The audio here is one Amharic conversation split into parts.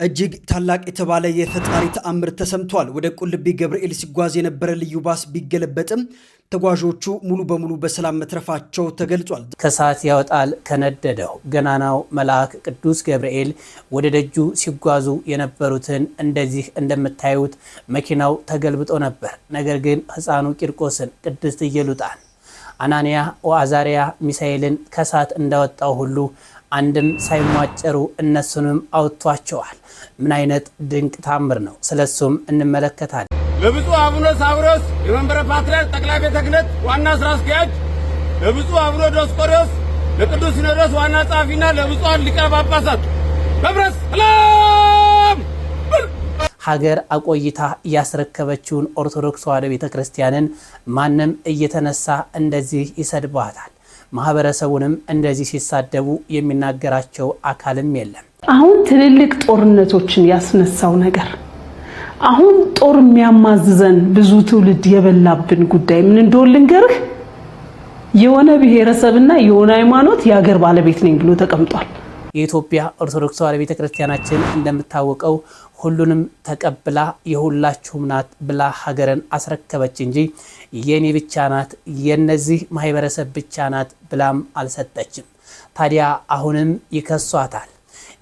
እጅግ ታላቅ የተባለ የፈጣሪ ተአምር ተሰምቷል። ወደ ቁልቢ ገብርኤል ሲጓዝ የነበረ ልዩ ባስ ቢገለበጥም ተጓዦቹ ሙሉ በሙሉ በሰላም መትረፋቸው ተገልጿል። ከሰዓት ያወጣል ከነደደው ገናናው መልአክ ቅዱስ ገብርኤል ወደ ደጁ ሲጓዙ የነበሩትን እንደዚህ እንደምታዩት መኪናው ተገልብጦ ነበር። ነገር ግን ሕፃኑ ቂርቆስን ቅድስት ኢየሉጣን አናንያ ወአዛሪያ ሚሳኤልን ከሰዓት እንዳወጣው ሁሉ አንድም ሳይሟጨሩ እነሱንም አውጥቷቸዋል። ምን አይነት ድንቅ ታምር ነው! ስለሱም እንመለከታለን። ለብፁዕ አቡነ ሳዊሮስ የመንበረ ፓትርያርክ ጠቅላይ ቤተ ክህነት ዋና ስራ አስኪያጅ፣ ለብፁዕ አቡነ ዲዮስቆሮስ ለቅዱስ ሲኖዶስ ዋና ጸሐፊና ለብፁዓን ሊቃነ ጳጳሳት በብረስ ሰላም ሀገር አቆይታ ያስረከበችውን ኦርቶዶክስ ተዋሕዶ ቤተክርስቲያንን ማንም እየተነሳ እንደዚህ ይሰድባታል። ማህበረሰቡንም እንደዚህ ሲሳደቡ የሚናገራቸው አካልም የለም። አሁን ትልልቅ ጦርነቶችን ያስነሳው ነገር አሁን ጦር የሚያማዝዘን ብዙ ትውልድ የበላብን ጉዳይ ምን እንደሆነ ልንገርህ። የሆነ ብሔረሰብና የሆነ ሃይማኖት የሀገር ባለቤት ነኝ ብሎ ተቀምጧል። የኢትዮጵያ ኦርቶዶክስ ተዋሕዶ ቤተክርስቲያናችን እንደምታወቀው ሁሉንም ተቀብላ የሁላችሁም ናት ብላ ሀገርን አስረከበች እንጂ የኔ ብቻ ናት የነዚህ ማህበረሰብ ብቻ ናት ብላም አልሰጠችም። ታዲያ አሁንም ይከሷታል።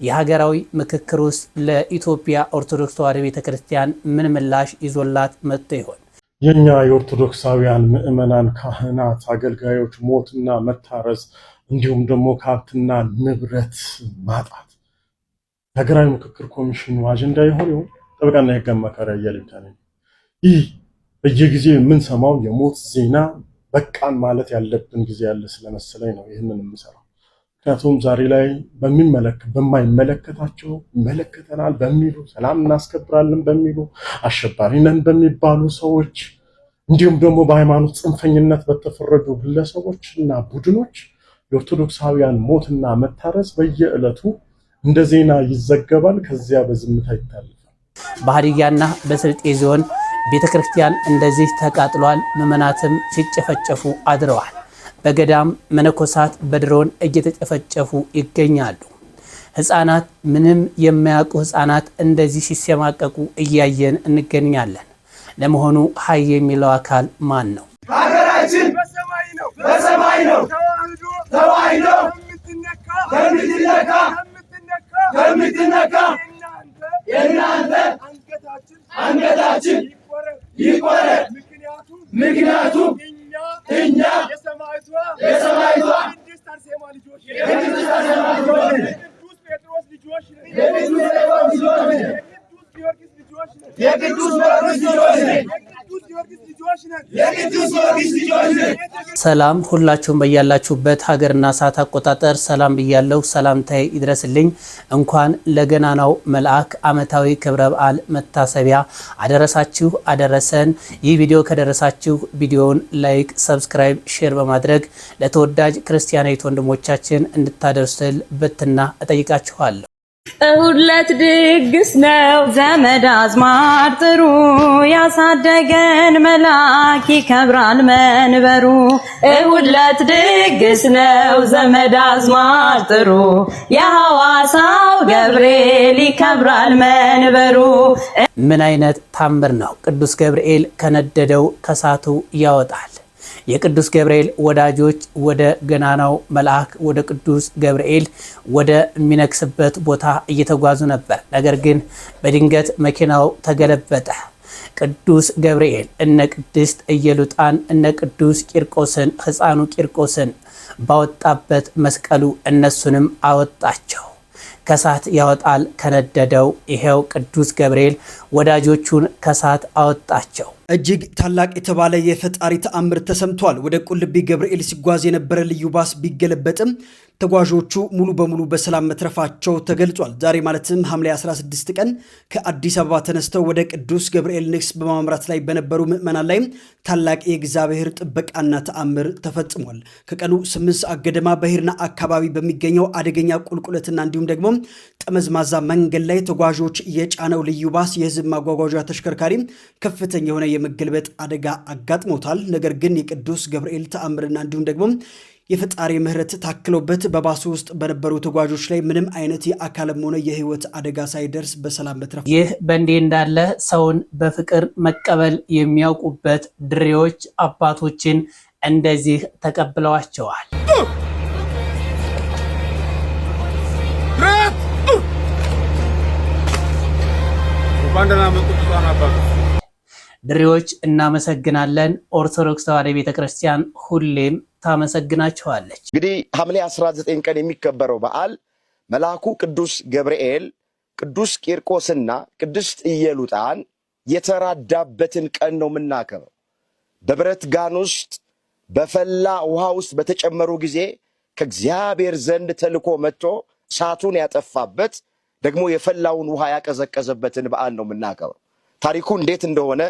የሀገራዊ ምክክር ውስጥ ለኢትዮጵያ ኦርቶዶክስ ተዋሕዶ ቤተክርስቲያን ምን ምላሽ ይዞላት መጥቶ ይሆን? የኛ የኦርቶዶክሳውያን ምዕመናን፣ ካህናት፣ አገልጋዮች ሞትና መታረዝ እንዲሁም ደግሞ ከሀብትና ንብረት ማጣት ሀገራዊ ምክክር ኮሚሽኑ አጀንዳ ይሆን? ጠበቃና የህግ አማካሪ አያሌው ታነኝ። ይህ በየጊዜው የምንሰማው የሞት ዜና በቃን ማለት ያለብን ጊዜ ያለ ስለመሰለኝ ነው ይህንን የምሰራው። ምክንያቱም ዛሬ ላይ በማይመለከታቸው ይመለከተናል በሚሉ ሰላም እናስከብራለን በሚሉ አሸባሪ ነን በሚባሉ ሰዎች እንዲሁም ደግሞ በሃይማኖት ጽንፈኝነት በተፈረጁ ግለሰቦች እና ቡድኖች የኦርቶዶክሳውያን ሞትና መታረዝ በየዕለቱ እንደ ዜና ይዘገባል። ከዚያ በዝምታ ይታለፋል። በሀዲያና በስልጤ ዞን ቤተክርስቲያን እንደዚህ ተቃጥሏል። ምዕመናትም ሲጨፈጨፉ አድረዋል። በገዳም መነኮሳት በድሮን እየተጨፈጨፉ ይገኛሉ። ህፃናት፣ ምንም የማያውቁ ህፃናት እንደዚህ ሲሰማቀቁ እያየን እንገኛለን። ለመሆኑ ሀይ የሚለው አካል ማን ነው? ሀገራችን በሰማይ ነው ተዋሕዶ ከምትነካ የእናንተ አንገታችን ይቆረጥ። ምክንያቱም እኛ የሰማዕቷ የቅድስት አርሴማ ልጆች የቅዱስ ጴጥሮስ ልጆች የቅዱስ ጊዮርጊስ ልጆች። ሰላም ሁላችሁም በያላችሁበት ሀገርና ሰዓት አቆጣጠር ሰላም ብያለሁ። ሰላምታዬ ይድረስልኝ። እንኳን ለገናናው መልአክ ዓመታዊ ክብረ በዓል መታሰቢያ አደረሳችሁ አደረሰን። ይህ ቪዲዮ ከደረሳችሁ ቪዲዮውን ላይክ፣ ሰብስክራይብ፣ ሼር በማድረግ ለተወዳጅ ክርስቲያናዊት ወንድሞቻችን እንድታደርሱል በትና እጠይቃችኋለሁ። ሁለት ድግስ ነው ዘመድ አዝማድ ጥሩ፣ ያሳደገን መልአክ ይከብራል መንበሩ። ሁለት ድግስ ነው ዘመድ አዝማድ ጥሩ፣ የሐዋሳው ገብርኤል ይከብራል መንበሩ። ምን አይነት ታምር ነው! ቅዱስ ገብርኤል ከነደደው ከሳቱ ያወጣል። የቅዱስ ገብርኤል ወዳጆች ወደ ገናናው መልአክ ወደ ቅዱስ ገብርኤል ወደ ሚነክስበት ቦታ እየተጓዙ ነበር። ነገር ግን በድንገት መኪናው ተገለበጠ። ቅዱስ ገብርኤል እነ ቅድስት ኢየሉጣን እነ ቅዱስ ቂርቆስን ሕፃኑ ቂርቆስን ባወጣበት መስቀሉ እነሱንም አወጣቸው። ከሳት ያወጣል ከነደደው ይሄው ቅዱስ ገብርኤል ወዳጆቹን ከሳት አወጣቸው። እጅግ ታላቅ የተባለ የፈጣሪ ተአምር ተሰምቷል። ወደ ቁልቢ ገብርኤል ሲጓዝ የነበረ ልዩ ባስ ቢገለበጥም ተጓዦቹ ሙሉ በሙሉ በሰላም መትረፋቸው ተገልጿል። ዛሬ ማለትም ሐምሌ 16 ቀን ከአዲስ አበባ ተነስተው ወደ ቅዱስ ገብርኤል ንግስ በማምራት ላይ በነበሩ ምዕመናን ላይ ታላቅ የእግዚአብሔር ጥበቃና ተአምር ተፈጽሟል። ከቀኑ 8 ሰዓት ገደማ በሂርና አካባቢ በሚገኘው አደገኛ ቁልቁለትና እንዲሁም ደግሞ ጠመዝማዛ መንገድ ላይ ተጓዦች የጫነው ልዩ ባስ የህዝብ ማጓጓዣ ተሽከርካሪ ከፍተኛ የሆነ የመገልበጥ አደጋ አጋጥሞታል። ነገር ግን የቅዱስ ገብርኤል ተአምርና እንዲሁም ደግሞ የፈጣሪ ምህረት ታክሎበት በባሱ ውስጥ በነበሩ ተጓዦች ላይ ምንም አይነት የአካልም ሆነ የህይወት አደጋ ሳይደርስ በሰላም መትረፍ። ይህ በእንዲህ እንዳለ ሰውን በፍቅር መቀበል የሚያውቁበት ድሬዎች አባቶችን እንደዚህ ተቀብለዋቸዋል። ድሬዎች እናመሰግናለን። ኦርቶዶክስ ተዋሕዶ ቤተክርስቲያን ሁሌም ታመሰግናቸዋለች። እንግዲህ ሐምሌ 19 ቀን የሚከበረው በዓል መልአኩ ቅዱስ ገብርኤል ቅዱስ ቂርቆስና ቅድስት ኢየሉጣን የተራዳበትን ቀን ነው የምናከብረው። በብረት ጋን ውስጥ በፈላ ውሃ ውስጥ በተጨመሩ ጊዜ ከእግዚአብሔር ዘንድ ተልኮ መጥቶ እሳቱን ያጠፋበት ደግሞ የፈላውን ውሃ ያቀዘቀዘበትን በዓል ነው የምናከብረው። ታሪኩ እንዴት እንደሆነ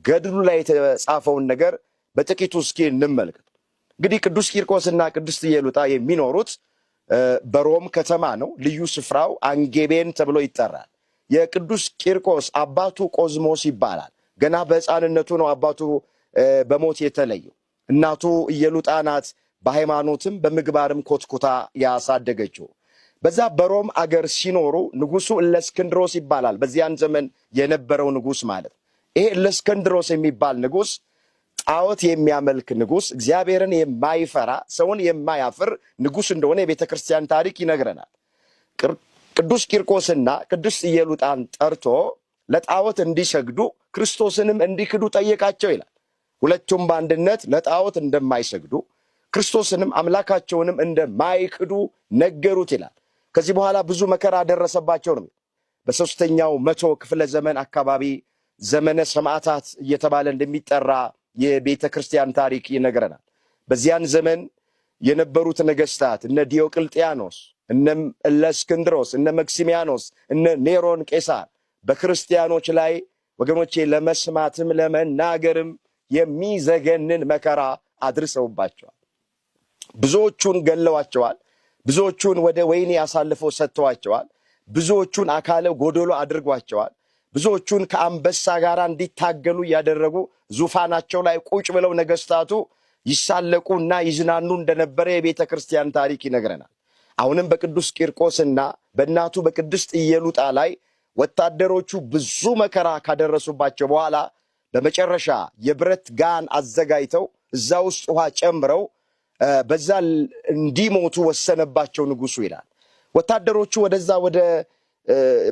ገድሉ ላይ የተጻፈውን ነገር በጥቂቱ እስኪ እንመልከት። እንግዲህ ቅዱስ ቂርቆስና ቅድስት ኢየሉጣ የሚኖሩት በሮም ከተማ ነው። ልዩ ስፍራው አንጌቤን ተብሎ ይጠራል። የቅዱስ ቂርቆስ አባቱ ቆዝሞስ ይባላል። ገና በሕፃንነቱ ነው አባቱ በሞት የተለየው። እናቱ ኢየሉጣ ናት በሃይማኖትም በምግባርም ኮትኩታ ያሳደገችው። በዛ በሮም አገር ሲኖሩ ንጉሱ እለእስክንድሮስ ይባላል። በዚያን ዘመን የነበረው ንጉስ ማለት ይሄ እለእስክንድሮስ የሚባል ንጉስ ጣዖት የሚያመልክ ንጉስ፣ እግዚአብሔርን የማይፈራ ሰውን የማያፍር ንጉስ እንደሆነ የቤተ ክርስቲያን ታሪክ ይነግረናል። ቅዱስ ቂርቆስና ቅድስት ኢየሉጣን ጠርቶ ለጣዖት እንዲሰግዱ ክርስቶስንም እንዲክዱ ጠየቃቸው ይላል። ሁለቱም በአንድነት ለጣዖት እንደማይሰግዱ ክርስቶስንም አምላካቸውንም እንደማይክዱ ነገሩት ይላል። ከዚህ በኋላ ብዙ መከራ ደረሰባቸው ነው። በሶስተኛው መቶ ክፍለ ዘመን አካባቢ ዘመነ ሰማዕታት እየተባለ እንደሚጠራ የቤተ ክርስቲያን ታሪክ ይነግረናል። በዚያን ዘመን የነበሩት ነገስታት እነ ዲዮቅልጥያኖስ፣ እነ እለእስክንድሮስ፣ እነ መክሲሚያኖስ፣ እነ ኔሮን ቄሳር በክርስቲያኖች ላይ ወገኖቼ ለመስማትም ለመናገርም የሚዘገንን መከራ አድርሰውባቸዋል። ብዙዎቹን ገለዋቸዋል። ብዙዎቹን ወደ ወህኒ አሳልፈው ሰጥተዋቸዋል። ብዙዎቹን አካለ ጎዶሎ አድርጓቸዋል። ብዙዎቹን ከአንበሳ ጋር እንዲታገሉ ያደረጉ ዙፋናቸው ላይ ቁጭ ብለው ነገስታቱ ይሳለቁና ይዝናኑ እንደነበረ የቤተ ክርስቲያን ታሪክ ይነግረናል። አሁንም በቅዱስ ቂርቆስና በእናቱ በቅድስት ኢየሉጣ ላይ ወታደሮቹ ብዙ መከራ ካደረሱባቸው በኋላ በመጨረሻ የብረት ጋን አዘጋጅተው እዛ ውስጥ ውሃ ጨምረው በዛ እንዲሞቱ ወሰነባቸው ንጉሱ ይላል። ወታደሮቹ ወደዛ ወደ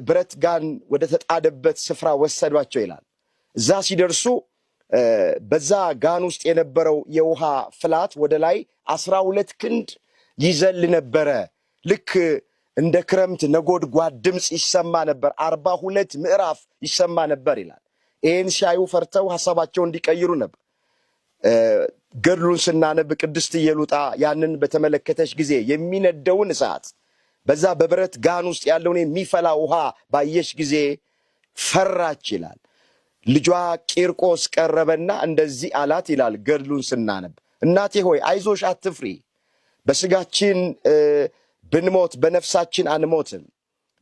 ብረት ጋን ወደ ተጣደበት ስፍራ ወሰዷቸው ይላል። እዛ ሲደርሱ በዛ ጋን ውስጥ የነበረው የውሃ ፍላት ወደ ላይ 12 ክንድ ይዘል ነበረ። ልክ እንደ ክረምት ነጎድጓድ ድምፅ ይሰማ ነበር። 42 ምዕራፍ ይሰማ ነበር ይላል። ይህን ሲያዩ ፈርተው ሐሳባቸው እንዲቀይሩ ነበር። ገድሉን ስናነብ ቅድስት ኢየሉጣ ያንን በተመለከተች ጊዜ የሚነደውን እሳት በዛ በብረት ጋን ውስጥ ያለውን የሚፈላ ውሃ ባየች ጊዜ ፈራች ይላል። ልጇ ቂርቆስ ቀረበና እንደዚህ አላት ይላል ገድሉን ስናነብ፣ እናቴ ሆይ አይዞሽ አትፍሪ፣ በስጋችን ብንሞት በነፍሳችን አንሞትም።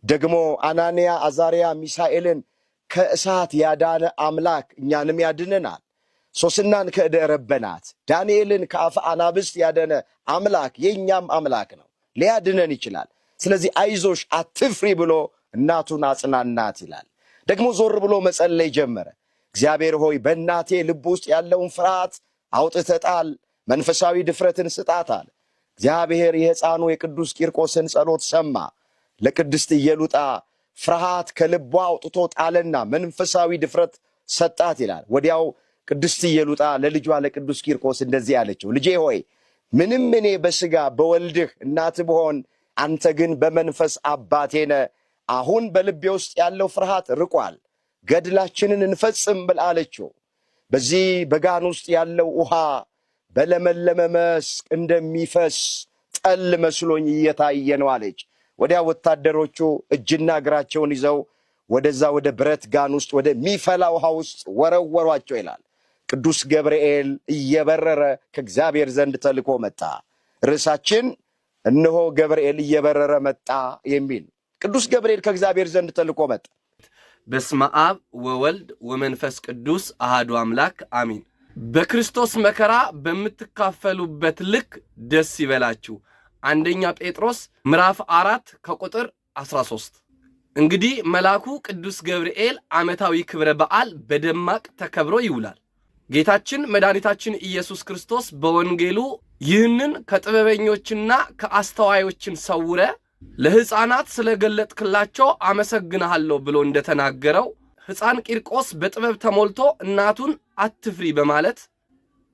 ደግሞ አናንያ፣ አዛርያ፣ ሚሳኤልን ከእሳት ያዳነ አምላክ እኛንም ያድነናል። ሶስናን ከእደ ረበናት ዳንኤልን ከአፈ አናብስት ያደነ አምላክ የእኛም አምላክ ነው፣ ሊያድነን ይችላል። ስለዚህ አይዞሽ አትፍሪ ብሎ እናቱን አጽናናት ይላል። ደግሞ ዞር ብሎ መጸለይ ጀመረ። እግዚአብሔር ሆይ በእናቴ ልብ ውስጥ ያለውን ፍርሃት አውጥተህ ጣል፣ መንፈሳዊ ድፍረትን ስጣት አለ። እግዚአብሔር የሕፃኑ የቅዱስ ቂርቆስን ጸሎት ሰማ። ለቅድስት ኢየሉጣ ፍርሃት ከልቧ አውጥቶ ጣለና መንፈሳዊ ድፍረት ሰጣት ይላል። ወዲያው ቅድስት ኢየሉጣ ለልጇ ለቅዱስ ቂርቆስ እንደዚህ አለችው፣ ልጄ ሆይ ምንም እኔ በስጋ በወልድህ እናት ብሆን አንተ ግን በመንፈስ አባቴ ነህ። አሁን በልቤ ውስጥ ያለው ፍርሃት ርቋል፣ ገድላችንን እንፈጽም ብላ አለችው። በዚህ በጋን ውስጥ ያለው ውሃ በለመለመ መስክ እንደሚፈስ ጠል መስሎኝ እየታየ ነው አለች። ወዲያ ወታደሮቹ እጅና እግራቸውን ይዘው ወደዛ ወደ ብረት ጋን ውስጥ ወደሚፈላ ውሃ ውስጥ ወረወሯቸው ይላል። ቅዱስ ገብርኤል እየበረረ ከእግዚአብሔር ዘንድ ተልኮ መጣ። ርዕሳችን እነሆ ገብርኤል እየበረረ መጣ የሚል። ቅዱስ ገብርኤል ከእግዚአብሔር ዘንድ ተልኮ መጣ። በስመ አብ ወወልድ ወመንፈስ ቅዱስ አሃዱ አምላክ አሚን። በክርስቶስ መከራ በምትካፈሉበት ልክ ደስ ይበላችሁ። አንደኛ ጴጥሮስ ምዕራፍ 4 ከቁጥር 13። እንግዲህ መልአኩ ቅዱስ ገብርኤል ዓመታዊ ክብረ በዓል በደማቅ ተከብሮ ይውላል። ጌታችን መድኃኒታችን ኢየሱስ ክርስቶስ በወንጌሉ ይህንን ከጥበበኞችና ከአስተዋዮችን ሰውረ ለሕፃናት ስለገለጥክላቸው አመሰግንሃለሁ ብሎ እንደተናገረው ሕፃን ቂርቆስ በጥበብ ተሞልቶ እናቱን አትፍሪ በማለት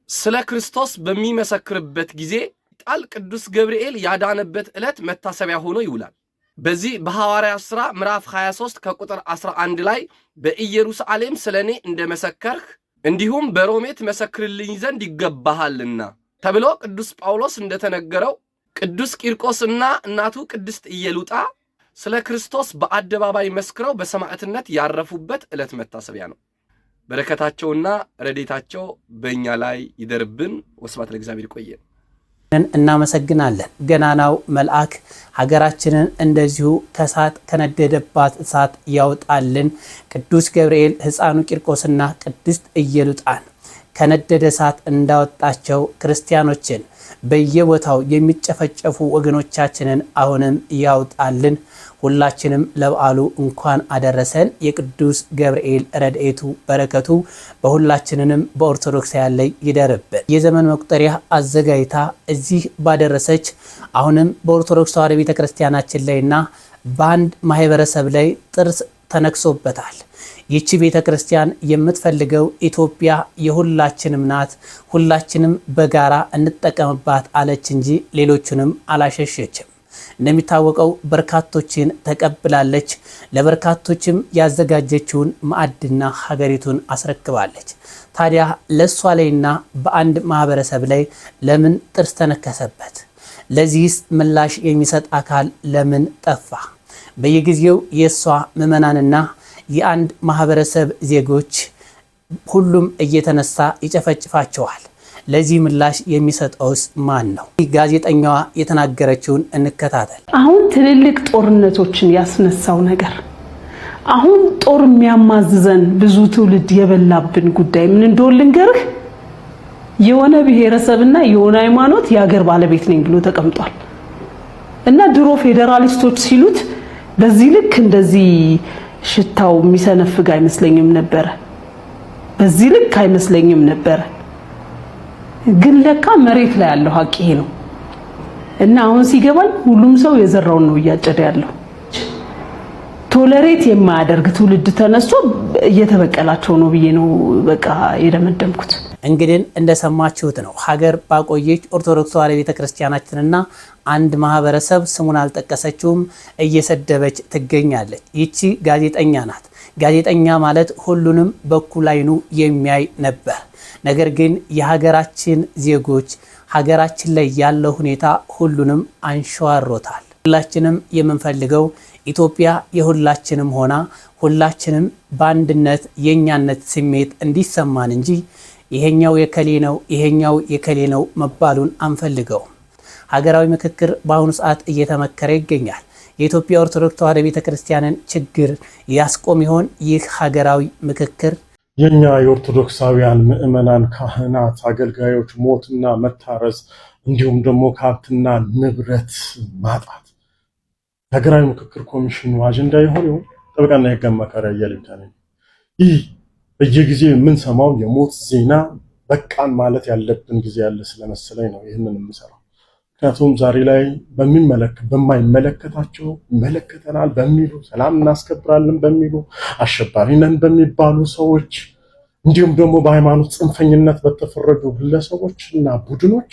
ስለ ክርስቶስ በሚመሰክርበት ጊዜ ጣል ቅዱስ ገብርኤል ያዳነበት ዕለት መታሰቢያ ሆኖ ይውላል። በዚህ በሐዋርያት ሥራ ምዕራፍ 23 ከቁጥር 11 ላይ በኢየሩሳሌም ስለኔ እንደመሰከርህ እንዲሁም በሮሜ ትመሰክርልኝ ዘንድ ይገባሃልና ተብሎ ቅዱስ ጳውሎስ እንደተነገረው ቅዱስ ቂርቆስና እናቱ ቅድስት ኢየሉጣ ስለ ክርስቶስ በአደባባይ መስክረው በሰማዕትነት ያረፉበት ዕለት መታሰቢያ ነው። በረከታቸውና ረድኤታቸው በእኛ ላይ ይደርብን። ወስብሐት ለእግዚአብሔር። ይቆየን። እናመሰግናለን። ገናናው መልአክ ሀገራችንን እንደዚሁ ከሳት ከነደደባት እሳት ያውጣልን። ቅዱስ ገብርኤል ሕፃኑ ቂርቆስና ቅድስት ኢየሉጣን ከነደደ እሳት እንዳወጣቸው ክርስቲያኖችን በየቦታው የሚጨፈጨፉ ወገኖቻችንን አሁንም ያውጣልን። ሁላችንም ለበዓሉ እንኳን አደረሰን። የቅዱስ ገብርኤል ረድኤቱ በረከቱ በሁላችንንም በኦርቶዶክሳውያን ላይ ይደርብን። የዘመን መቁጠሪያ አዘጋጅታ እዚህ ባደረሰች አሁንም በኦርቶዶክስ ተዋሕዶ ቤተክርስቲያናችን ላይና በአንድ ማህበረሰብ ላይ ጥርስ ተነክሶበታል። ይቺ ቤተክርስቲያን የምትፈልገው ኢትዮጵያ የሁላችንም ናት፣ ሁላችንም በጋራ እንጠቀምባት አለች እንጂ ሌሎቹንም አላሸሸችም። እንደሚታወቀው በርካቶችን ተቀብላለች። ለበርካቶችም ያዘጋጀችውን ማዕድና ሀገሪቱን አስረክባለች። ታዲያ ለሷ ላይና በአንድ ማህበረሰብ ላይ ለምን ጥርስ ተነከሰበት? ለዚህስ ምላሽ የሚሰጥ አካል ለምን ጠፋ? በየጊዜው የሷ ምዕመናንና የአንድ ማህበረሰብ ዜጎች ሁሉም እየተነሳ ይጨፈጭፋቸዋል። ለዚህ ምላሽ የሚሰጠውስ ማን ነው? ጋዜጠኛዋ የተናገረችውን እንከታተል። አሁን ትልልቅ ጦርነቶችን ያስነሳው ነገር፣ አሁን ጦር የሚያማዝዘን ብዙ ትውልድ የበላብን ጉዳይ ምን እንደሆነ ልንገርህ። የሆነ ብሔረሰብና የሆነ ሃይማኖት የሀገር ባለቤት ነኝ ብሎ ተቀምጧል እና ድሮ ፌዴራሊስቶች ሲሉት በዚህ ልክ እንደዚህ ሽታው የሚሰነፍግ አይመስለኝም ነበር። በዚህ ልክ አይመስለኝም ነበር። ግን ለካ መሬት ላይ ያለው ሀቅ ይሄ ነው እና አሁን ሲገባኝ ሁሉም ሰው የዘራውን ነው እያጨደ ያለው። ቶለሬት የማያደርግ ትውልድ ተነስቶ እየተበቀላቸው ነው ብዬ ነው በቃ የደመደምኩት። እንግዲህ እንደሰማችሁት ነው ሀገር ባቆየች ኦርቶዶክስ ተዋሕዶ ቤተክርስቲያናችንና አንድ ማህበረሰብ ስሙን አልጠቀሰችውም እየሰደበች ትገኛለች። ይቺ ጋዜጠኛ ናት። ጋዜጠኛ ማለት ሁሉንም በኩል አይኑ የሚያይ ነበር። ነገር ግን የሀገራችን ዜጎች ሀገራችን ላይ ያለው ሁኔታ ሁሉንም አንሸዋሮታል። ሁላችንም የምንፈልገው ኢትዮጵያ የሁላችንም ሆና ሁላችንም በአንድነት የኛነት ስሜት እንዲሰማን እንጂ ይሄኛው የከሌ ነው ይሄኛው የከሌ ነው መባሉን አንፈልገው። ሀገራዊ ምክክር በአሁኑ ሰዓት እየተመከረ ይገኛል። የኢትዮጵያ ኦርቶዶክስ ተዋሕዶ ቤተክርስቲያንን ችግር ያስቆም ይሆን ይህ ሀገራዊ ምክክር? የኛ የኦርቶዶክሳውያን ምዕመናን፣ ካህናት፣ አገልጋዮች ሞትና መታረዝ እንዲሁም ደግሞ ከሀብትና ንብረት ማጣት ሀገራዊ ምክክር ኮሚሽኑ አጀንዳ ይሆን? ጠበቃና የሕግ አማካሪ አያሌው ታነኝ። ይህ በየጊዜው የምንሰማው የሞት ዜና በቃን ማለት ያለብን ጊዜ ያለ ስለመሰለኝ ነው ይህንን የምሰራው። ምክንያቱም ዛሬ ላይ በማይመለከታቸው ይመለከተናል በሚሉ ሰላም እናስከብራለን በሚሉ አሸባሪ ነን በሚባሉ ሰዎች እንዲሁም ደግሞ በሃይማኖት ጽንፈኝነት በተፈረጁ ግለሰቦች እና ቡድኖች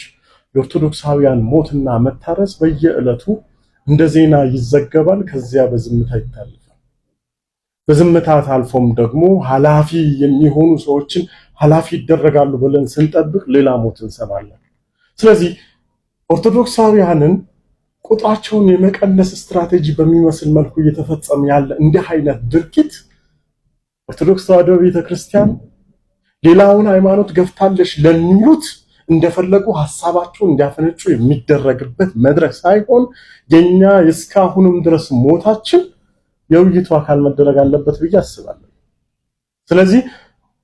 የኦርቶዶክሳውያን ሞትና መታረዝ በየዕለቱ እንደ ዜና ይዘገባል። ከዚያ በዝምታ ይታለፋል። በዝምታ ታልፎም ደግሞ ኃላፊ የሚሆኑ ሰዎችን ኃላፊ ይደረጋሉ ብለን ስንጠብቅ ሌላ ሞት እንሰማለን። ስለዚህ ኦርቶዶክሳውያንን ቁጥራቸውን የመቀነስ ስትራቴጂ በሚመስል መልኩ እየተፈጸመ ያለ እንዲህ አይነት ድርጊት ኦርቶዶክስ ተዋሕዶ ቤተክርስቲያን ሌላውን ሃይማኖት ገፍታለሽ ለሚሉት እንደፈለጉ ሐሳባቸውን እንዲያፈነጩ የሚደረግበት መድረክ ሳይሆን የኛ እስካሁንም ድረስ ሞታችን የውይይቱ አካል መደረግ አለበት ብዬ አስባለሁ። ስለዚህ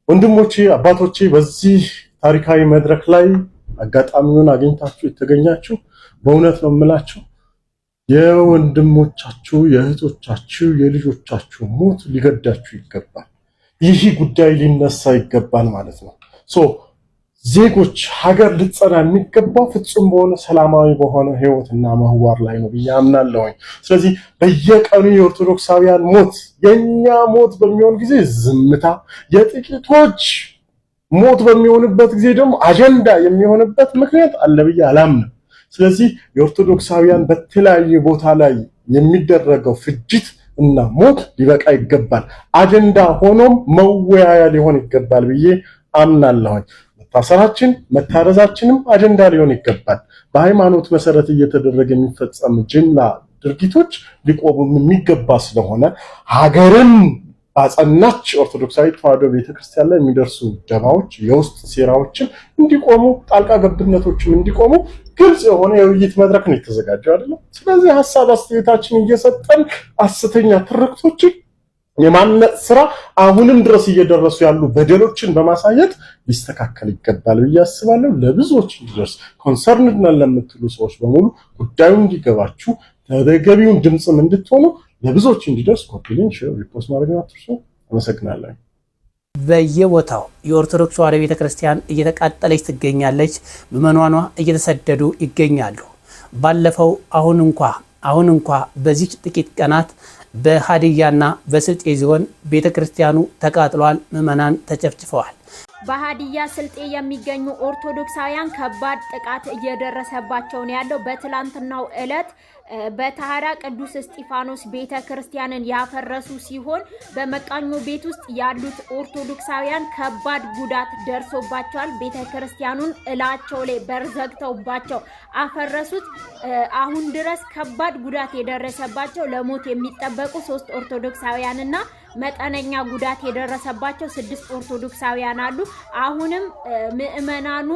ወንድሞቼ፣ አባቶቼ በዚህ ታሪካዊ መድረክ ላይ አጋጣሚውን አግኝታችሁ የተገኛችሁ በእውነት ነው የምላችሁ የወንድሞቻችሁ የእህቶቻችሁ የልጆቻችሁ ሞት ሊገዳችሁ ይገባል። ይህ ጉዳይ ሊነሳ ይገባል ማለት ነው። ዜጎች ሀገር ልትጸና የሚገባው ፍጹም በሆነ ሰላማዊ በሆነ ህይወትና ምህዋር ላይ ነው ብዬ አምናለሁ። ስለዚህ በየቀኑ የኦርቶዶክሳውያን ሞት የኛ ሞት በሚሆን ጊዜ ዝምታ፣ የጥቂቶች ሞት በሚሆንበት ጊዜ ደግሞ አጀንዳ የሚሆንበት ምክንያት አለ ብዬ አላምንም። ስለዚህ የኦርቶዶክሳውያን በተለያየ ቦታ ላይ የሚደረገው ፍጅት እና ሞት ሊበቃ ይገባል። አጀንዳ ሆኖም መወያያ ሊሆን ይገባል ብዬ አምናለሁ። መታሰራችን መታረዛችንም አጀንዳ ሊሆን ይገባል። በሃይማኖት መሰረት እየተደረገ የሚፈጸም ጅምላ ድርጊቶች ሊቆሙ የሚገባ ስለሆነ ሀገርን ባጸናች ኦርቶዶክሳዊ ተዋሕዶ ቤተክርስቲያን ላይ የሚደርሱ ደማዎች የውስጥ ሴራዎችን እንዲቆሙ ጣልቃ ገብነቶችም እንዲቆሙ ግልጽ የሆነ የውይይት መድረክ ነው የተዘጋጀው አይደለም። ስለዚህ ሐሳብ አስተያየታችን እየሰጠን ሐሰተኛ ትርክቶችን የማነጽ ስራ አሁንም ድረስ እየደረሱ ያሉ በደሎችን በማሳየት ሊስተካከል ይገባል ብዬ አስባለሁ። ለብዙዎች እንዲደርስ ኮንሰርንድ ነን ለምትሉ ሰዎች በሙሉ ጉዳዩ እንዲገባችሁ ተገቢውን ድምጽም እንድትሆኑ ለብዙዎች እንዲደርስ ኮፒ ሊንክ ሼር ሪፖስት ማድረግ አትርሱ። አመሰግናለሁ። በየቦታው የኦርቶዶክስ ተዋሕዶ ቤተክርስቲያን እየተቃጠለች ትገኛለች። ምዕመናኗ እየተሰደዱ ይገኛሉ። ባለፈው አሁን እንኳ በዚህ ጥቂት ቀናት በሀዲያና በስልጤ ዞን ቤተክርስቲያኑ ተቃጥሏል። ምዕመናን ተጨፍጭፈዋል። በሀዲያ ስልጤ የሚገኙ ኦርቶዶክሳውያን ከባድ ጥቃት እየደረሰባቸው ነው ያለው። በትላንትናው ዕለት በታህራ ቅዱስ እስጢፋኖስ ቤተክርስቲያንን ያፈረሱ ሲሆን በመቃኞ ቤት ውስጥ ያሉት ኦርቶዶክሳውያን ከባድ ጉዳት ደርሶባቸዋል። ቤተክርስቲያኑን እላቸው ላይ በርዘግተውባቸው አፈረሱት። አሁን ድረስ ከባድ ጉዳት የደረሰባቸው ለሞት የሚጠበቁ 3 ኦርቶዶክሳውያንና መጠነኛ ጉዳት የደረሰባቸው 6 ኦርቶዶክሳውያን አሉ። አሁንም ምዕመናኑ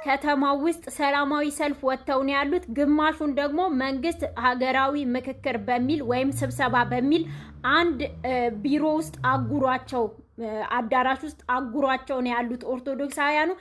ከተማው ውስጥ ሰላማዊ ሰልፍ ወጥተው ነው ያሉት። ግማሹን ደግሞ መንግስት ሀገራዊ ምክክር በሚል ወይም ስብሰባ በሚል አንድ ቢሮ ውስጥ አጉሯቸው አዳራሽ ውስጥ አጉሯቸው ነው ያሉት ኦርቶዶክሳውያኑ።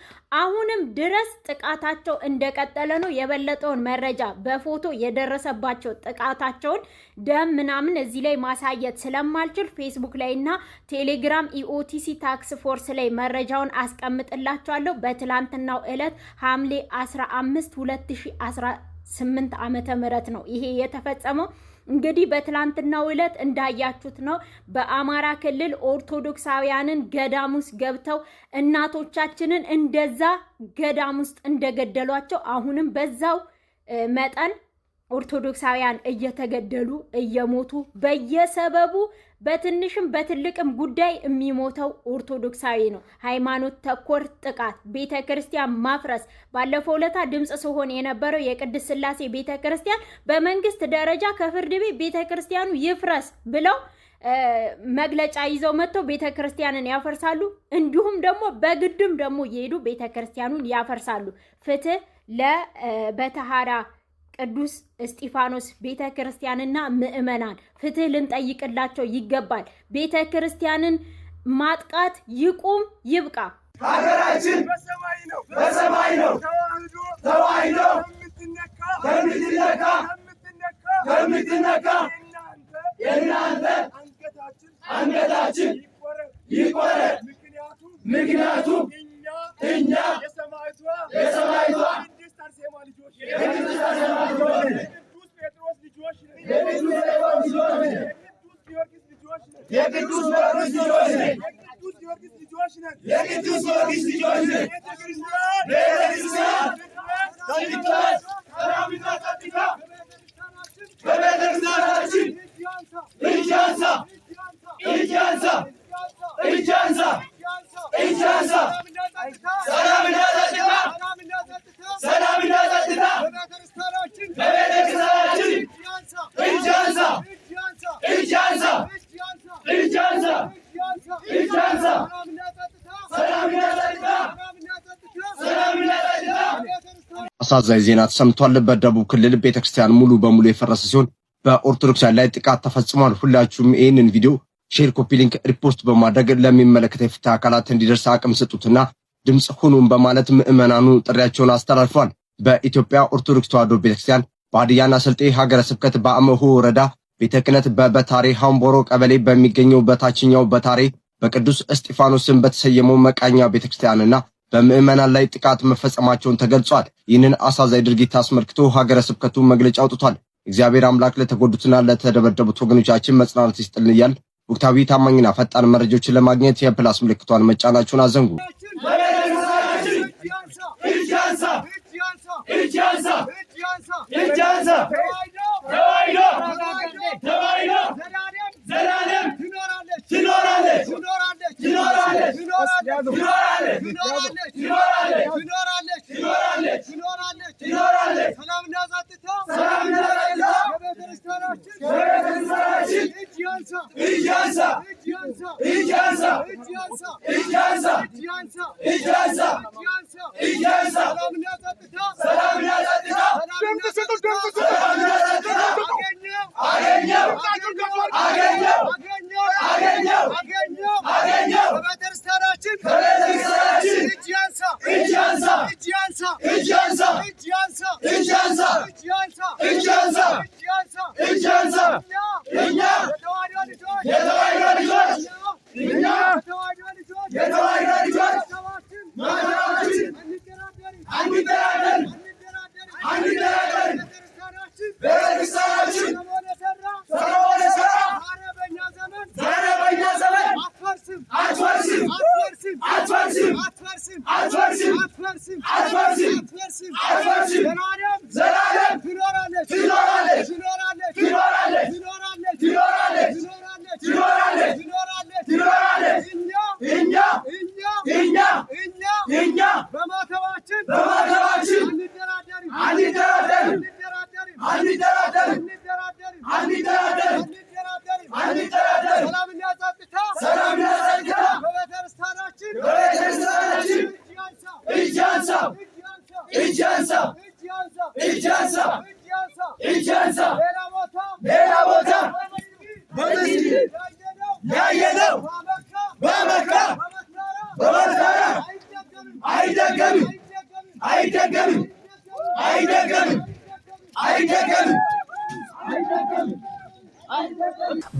አሁንም ድረስ ጥቃታቸው እንደቀጠለ ነው። የበለጠውን መረጃ በፎቶ የደረሰባቸው ጥቃታቸውን ደም ምናምን እዚህ ላይ ማሳየት ስለማልችል ፌስቡክ ላይና ቴሌግራም ኢኦቲሲ ታክስ ፎርስ ላይ መረጃውን አስቀምጥላችኋለሁ። በትላንትናው ዕለት ሐምሌ 15 2018 ዓመተ ምህረት ነው ይሄ የተፈጸመው። እንግዲህ በትላንትናው ዕለት እንዳያችሁት ነው በአማራ ክልል ኦርቶዶክሳውያንን ገዳም ውስጥ ገብተው እናቶቻችንን እንደዛ ገዳም ውስጥ እንደገደሏቸው አሁንም በዛው መጠን ኦርቶዶክሳውያን እየተገደሉ እየሞቱ በየሰበቡ በትንሽም በትልቅም ጉዳይ የሚሞተው ኦርቶዶክሳዊ ነው። ሃይማኖት ተኮር ጥቃት፣ ቤተክርስቲያን ማፍረስ። ባለፈው ለታ ድምጽ ሲሆን የነበረው የቅድስት ሥላሴ ቤተክርስቲያን በመንግስት ደረጃ ከፍርድ ቤት ቤተክርስቲያኑ ይፍረስ ብለው መግለጫ ይዘው መጥተው ቤተክርስቲያንን ያፈርሳሉ። እንዲሁም ደግሞ በግድም ደግሞ እየሄዱ ቤተክርስቲያኑን ያፈርሳሉ። ፍትህ ለበታሃራ ቅዱስ እስጢፋኖስ ቤተክርስቲያንና ምዕመናን ፍትህ ልንጠይቅላቸው ይገባል። ቤተክርስቲያንን ማጥቃት ይቁም፣ ይብቃ። ሀገራችን በሰማይ ነው ተዋሕዶ ከምትነካ የእናንተ አንገታችን ይቆረጥ። ምክንያቱም እኛ የሰማዕቷ አሳዛኝ ዜና ተሰምቷል። በደቡብ ክልል ቤተክርስቲያን ሙሉ በሙሉ የፈረሰ ሲሆን በኦርቶዶክሳውያን ላይ ጥቃት ተፈጽሟል። ሁላችሁም ይህንን ቪዲዮ ሼር፣ ኮፒ ሊንክ፣ ሪፖስት በማድረግ ለሚመለከተው የፍትህ አካላት እንዲደርስ አቅም ስጡትና ድምጽ ሁኑን በማለት ምዕመናኑ ጥሪያቸውን አስተላልፈዋል። በኢትዮጵያ ኦርቶዶክስ ተዋሕዶ ቤተክርስቲያን በሀዲያና ስልጤ ሀገረ ስብከት በአመሁ ወረዳ ቤተ ክህነት በበታሬ ሃምቦሮ ቀበሌ በሚገኘው በታችኛው በታሬ በቅዱስ እስጢፋኖስ ስም በተሰየመው መቃኛ ቤተክርስቲያንና በምዕመናን ላይ ጥቃት መፈጸማቸውን ተገልጿል። ይህንን አሳዛኝ ድርጊት አስመልክቶ ሀገረ ስብከቱ መግለጫ አውጥቷል። እግዚአብሔር አምላክ ለተጎዱትና ለተደበደቡት ወገኖቻችን መጽናናት ይስጥልን እያል ወቅታዊ ታማኝና ፈጣን መረጃዎችን ለማግኘት የፕላስ ምልክቷን መጫናችሁን አዘንጉ።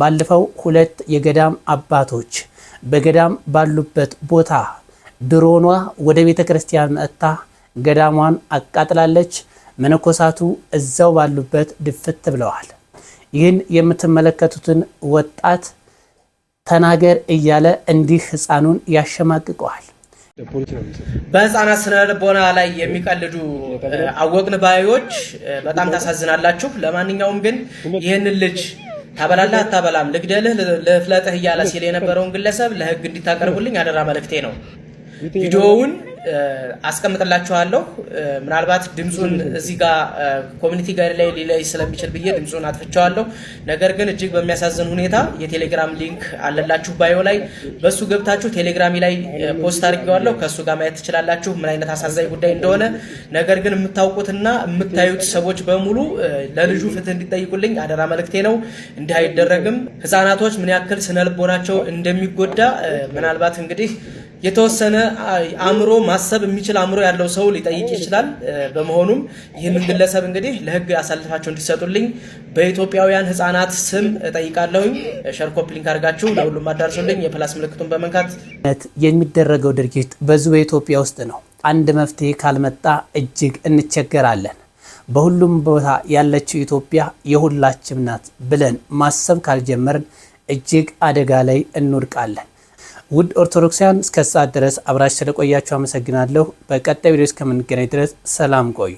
ባለፈው ሁለት የገዳም አባቶች በገዳም ባሉበት ቦታ ድሮኗ ወደ ቤተ ክርስቲያን መጥታ ገዳሟን አቃጥላለች። መነኮሳቱ እዛው ባሉበት ድፍት ብለዋል። ይህን የምትመለከቱትን ወጣት ተናገር እያለ እንዲህ ህፃኑን ያሸማቅቀዋል። በህፃናት ስነ ልቦና ላይ የሚቀልዱ አወቅን ባዮች በጣም ታሳዝናላችሁ። ለማንኛውም ግን ይህንን ልጅ ታበላላህ አታበላም ልግደልህ ለፍለጥህ እያለ ሲል የነበረውን ግለሰብ ለህግ እንዲታቀርቡልኝ አደራ መልእክቴ ነው። ቪዲዮውን አስቀምጥላችኋለሁ። ምናልባት ድምጹን እዚህ ጋር ኮሚኒቲ ጋር ላይ ስለሚችል ብዬ ድምጹን አጥፍቻለሁ። ነገር ግን እጅግ በሚያሳዝን ሁኔታ የቴሌግራም ሊንክ አለላችሁ ባዮ ላይ በሱ ገብታችሁ ቴሌግራሚ ላይ ፖስት አድርጌዋለሁ። ከሱ ጋር ማየት ትችላላችሁ ምን አይነት አሳዛኝ ጉዳይ እንደሆነ። ነገር ግን የምታውቁትና የምታዩት ሰዎች በሙሉ ለልጁ ፍትህ እንዲጠይቁልኝ አደራ መልእክቴ ነው። እንዲህ አይደረግም። ህፃናቶች ምን ያክል ስነልቦናቸው እንደሚጎዳ ምናልባት እንግዲህ የተወሰነ አእምሮ ማሰብ የሚችል አእምሮ ያለው ሰው ሊጠይቅ ይችላል። በመሆኑም ይህንን ግለሰብ እንግዲህ ለህግ አሳልፋቸው እንዲሰጡልኝ በኢትዮጵያውያን ህፃናት ስም እጠይቃለሁኝ። ሼር ኮፒ ሊንክ አድርጋችሁ ለሁሉም አዳርሱልኝ። የፕላስ ምልክቱን በመንካት የሚደረገው ድርጊት በዙ በኢትዮጵያ ውስጥ ነው። አንድ መፍትሄ ካልመጣ እጅግ እንቸገራለን። በሁሉም ቦታ ያለችው ኢትዮጵያ የሁላችንም ናት ብለን ማሰብ ካልጀመርን እጅግ አደጋ ላይ እንወድቃለን። ውድ ኦርቶዶክሳውያን እስከ ሰዓት ድረስ አብራችሁ ስለቆያችሁ አመሰግናለሁ። በቀጣይ ቪዲዮ እስከምንገናኝ ድረስ ሰላም ቆዩ።